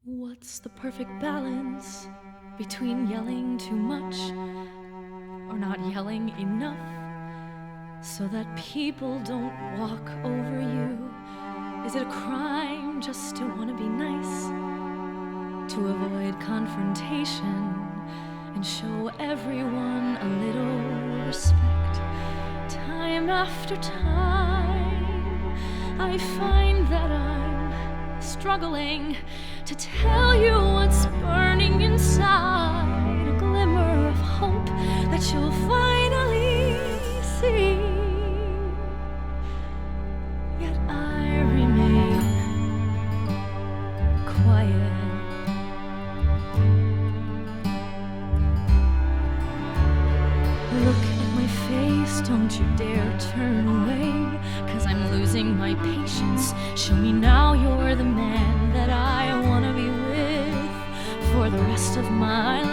What's the perfect balance between yelling too much or not yelling enough so that people don't walk over you? Is it a crime just to want to be nice, to avoid confrontation and show everyone a little respect? Time after time, I find that I'm struggling to tell you what's burning inside, a glimmer of hope that you'll finally see. Yet I remain quiet. Look at my face, don't you dare turn away, 'cause I'm losing my patience. Show me now you're the man that I wanna be with for the rest of my